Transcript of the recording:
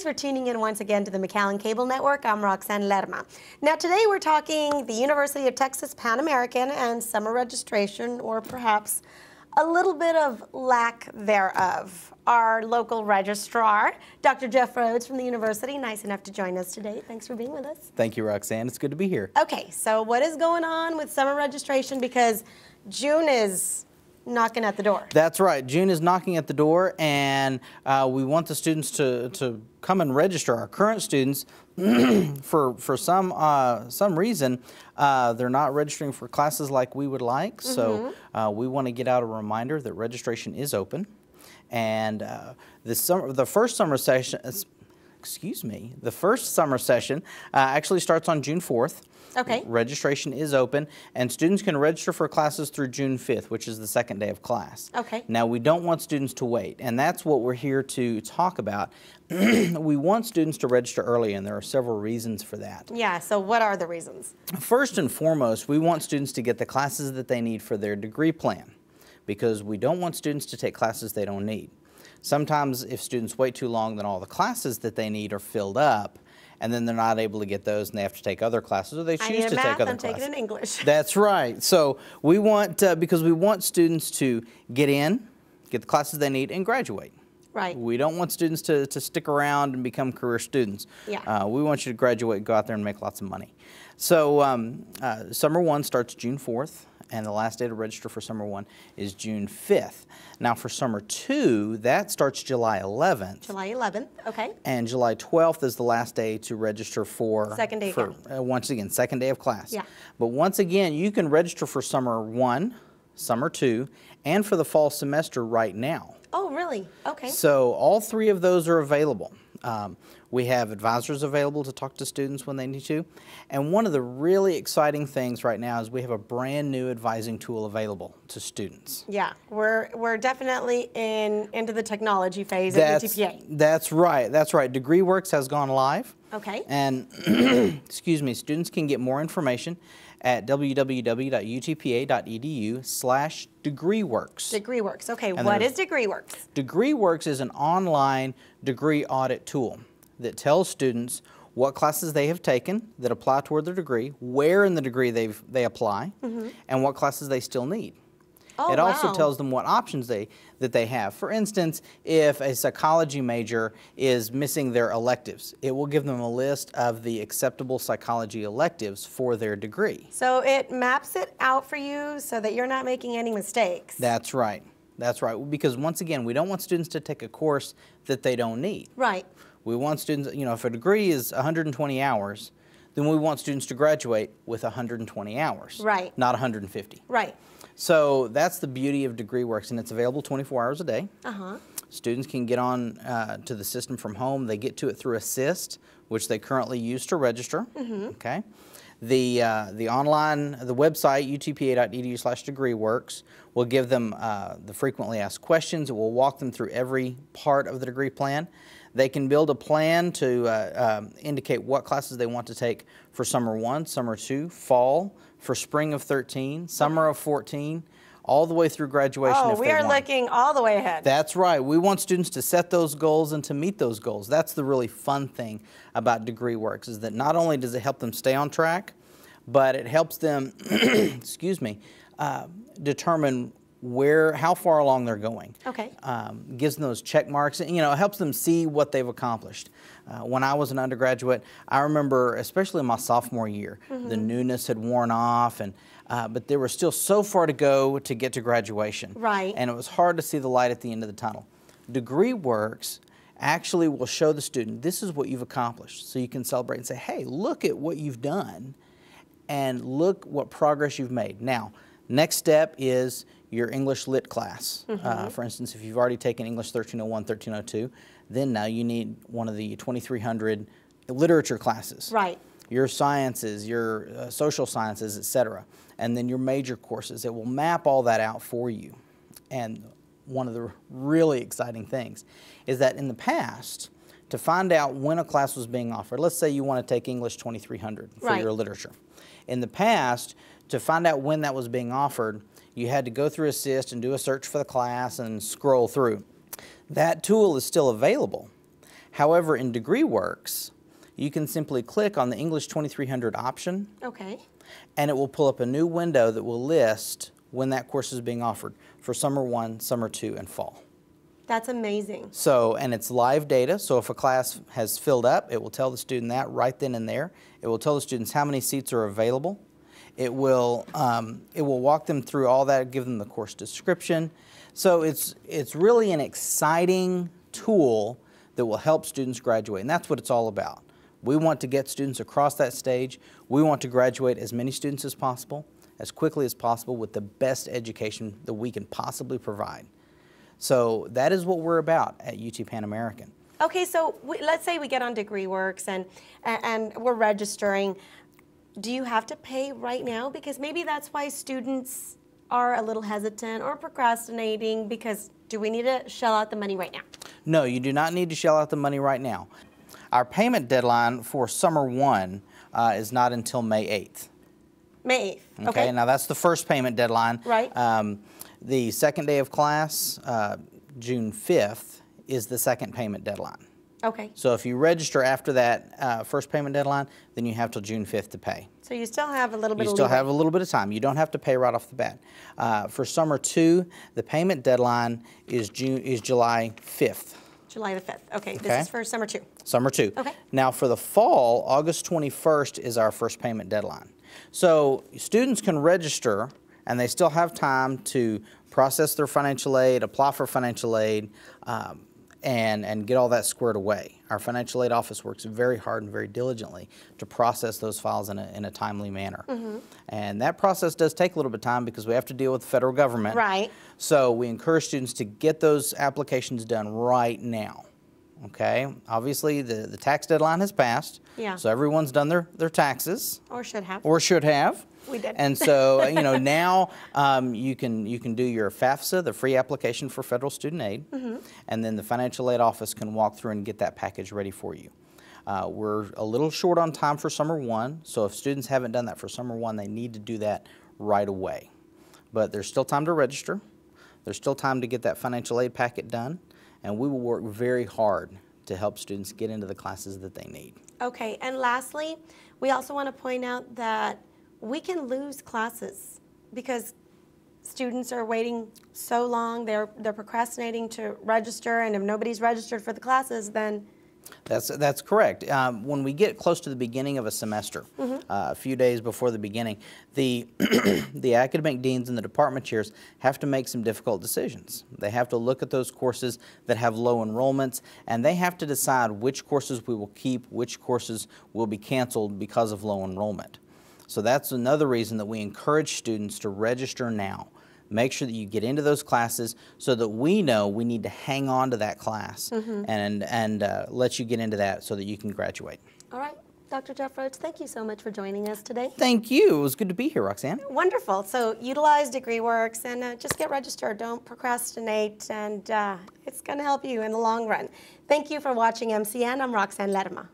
Thanks for tuning in once again to the McAllen Cable Network. I'm Roxanne Lerma. Now today we're talking the University of Texas Pan American and summer registration, or perhaps a little bit of lack thereof. Our local registrar, Dr. Jeff Rhodes from the university, nice enough to join us today. Thanks for being with us. Thank you, Roxanne. It's good to be here. Okay, so what is going on with summer registration? Because June is knocking at the door. That's right. June is knocking at the door, and we want the students to come and register. Our current students, for some reason, they're not registering for classes like we would like. So we want to get out a reminder that registration is open, and the first summer session. The first summer session actually starts on June 4th. Okay. Registration is open, and students can register for classes through June 5th, which is the second day of class. Okay. Now, we don't want students to wait, and that's what we're here to talk about. We want students to register early, and there are several reasons for that. Yeah, so what are the reasons? First and foremost, we want students to get the classes that they need for their degree plan, because we don't want students to take classes they don't need. Sometimes if students wait too long, then all the classes that they need are filled up, and then they're not able to get those, and they have to take other classes, or they choose to take other classes. I'm taking in English. That's right. So we want, because we want students to get in, get the classes they need, and graduate. Right. We don't want students to stick around and become career students. Yeah. We want you to graduate, go out there and make lots of money. So Summer 1 starts June 4th. And the last day to register for Summer 1 is June 5th. Now for Summer 2, that starts July 11th. July 11th, okay. And July 12th is the last day to register for... Second day once again, second day of class. Yeah. But once again, you can register for Summer 1, Summer 2, and for the fall semester right now. Oh, really? Okay. So all three of those are available. We have advisors available to talk to students when they need to. And one of the really exciting things right now is we have a brand new advising tool available to students. Yeah, we're definitely into the technology phase at UTPA. That's right. That's right. Degreeworks has gone live. Okay. And excuse me, students can get more information at www.utpa.edu/Degreeworks. Degreeworks. Okay, what is Degreeworks? Degreeworks is an online degree audit tool that tells students what classes they have taken that apply toward their degree, where in the degree they apply, and what classes they still need. Oh, it also tells them what options that they have. For instance, if a psychology major is missing their electives, it will give them a list of the acceptable psychology electives for their degree. So it maps it out for you so that you're not making any mistakes. That's right. That's right. Because once again, we don't want students to take a course that they don't need. Right. We want students, you know, if a degree is 120 hours, then we want students to graduate with 120 hours. Right. Not 150. Right. So that's the beauty of Degreeworks, and it's available 24 hours a day. Students can get on to the system from home. They get to it through Assist, which they currently use to register. Okay. The website, utpa.edu/Degreeworks, will give them the frequently asked questions. It will walk them through every part of the degree plan. They can build a plan to indicate what classes they want to take for Summer 1, Summer 2, Fall, for Spring of 13, Summer of 14, all the way through graduation if they want. Oh, we are looking all the way ahead. That's right. We want students to set those goals and to meet those goals. That's the really fun thing about Degreeworks, is that not only does it help them stay on track, but it helps them, excuse me, determine how far along they're going. Okay. Gives them those check marks, and, you know, it helps them see what they've accomplished. When I was an undergraduate, I remember, especially in my sophomore year, the newness had worn off, and but there was still so far to go to get to graduation. Right. And it was hard to see the light at the end of the tunnel. Degreeworks actually will show the student, this is what you've accomplished, so you can celebrate and say, hey, look at what you've done, and look what progress you've made. Now, next step is your English Lit class. For instance, if you've already taken English 1301, 1302, then now you need one of the 2300 literature classes. Right. Your sciences, your social sciences, etc. And then your major courses. It will map all that out for you. And one of the really exciting things is that in the past, to find out when a class was being offered, let's say you want to take English 2300 for your literature. In the past, to find out when that was being offered, you had to go through Assist and do a search for the class and scroll through. That tool is still available. However, in Degreeworks, you can simply click on the English 2300 option, Okay. and it will pull up a new window that will list when that course is being offered for Summer 1, Summer 2, and Fall. That's amazing. So, and it's live data, so if a class has filled up, it will tell the student that right then and there. It will tell the students how many seats are available. It will walk them through all that, give them the course description. So it's really an exciting tool that will help students graduate, and that's what it's all about. We want to get students across that stage. We want to graduate as many students as possible, as quickly as possible, with the best education that we can possibly provide. So that is what we're about at UT Pan American. Okay, so let's say we get on Degreeworks and we're registering. Do you have to pay right now? Because maybe that's why students are a little hesitant or procrastinating, because do we need to shell out the money right now? No, you do not need to shell out the money right now. Our payment deadline for Summer 1 is not until May 8th. May 8th, Okay, now that's the first payment deadline. Right. The second day of class, June 5th, is the second payment deadline. Okay. So if you register after that first payment deadline, then you have till June 5th to pay. So you still have a little bit of You still leeway. have a little bit of time. You don't have to pay right off the bat. For Summer 2, the payment deadline is July 5th. July the 5th. Okay, Okay. this is for Summer 2. Summer 2. Okay. Now for the fall, August 21st is our first payment deadline. So students can register, and they still have time to process their financial aid, apply for financial aid, and get all that squared away. Our financial aid office works very hard and very diligently to process those files in a timely manner. And that process does take a little bit of time because we have to deal with the federal government. Right. So we encourage students to get those applications done right now. Okay, obviously the tax deadline has passed. Yeah. So everyone's done their taxes. Or should have. Or should have. We did. And so, now you can do your FAFSA, the free application for federal student aid, and then the financial aid office can walk through and get that package ready for you. We're a little short on time for Summer 1, so if students haven't done that for Summer 1, they need to do that right away. But there's still time to register. There's still time to get that financial aid packet done, and we will work very hard to help students get into the classes that they need. Okay, and lastly, we also want to point out that we can lose classes because students are waiting so long, they're procrastinating to register, and if nobody's registered for the classes, then... That's correct. When we get close to the beginning of a semester, a few days before the beginning, the academic deans and the department chairs have to make some difficult decisions. They have to look at those courses that have low enrollments, and they have to decide which courses we will keep, which courses will be canceled because of low enrollment. So that's another reason that we encourage students to register now. Make sure that you get into those classes so that we know we need to hang on to that class and let you get into that so that you can graduate. All right, Dr. Jeff Roach, thank you so much for joining us today. Thank you. It was good to be here, Roxanne. Wonderful. So utilize Degreeworks and just get registered. Don't procrastinate, and it's going to help you in the long run. Thank you for watching MCN. I'm Roxanne Lerma.